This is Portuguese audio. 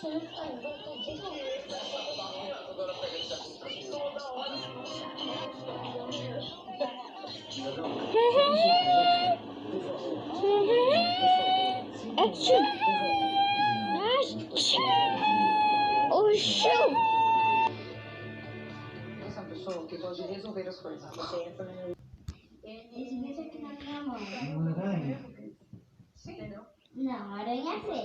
O show! Essa pessoa que gosta de resolver as coisas. Você entra no... Esse bicho aqui na minha mão. Uma aranha? Sim, entendeu? Não, aranha é feia.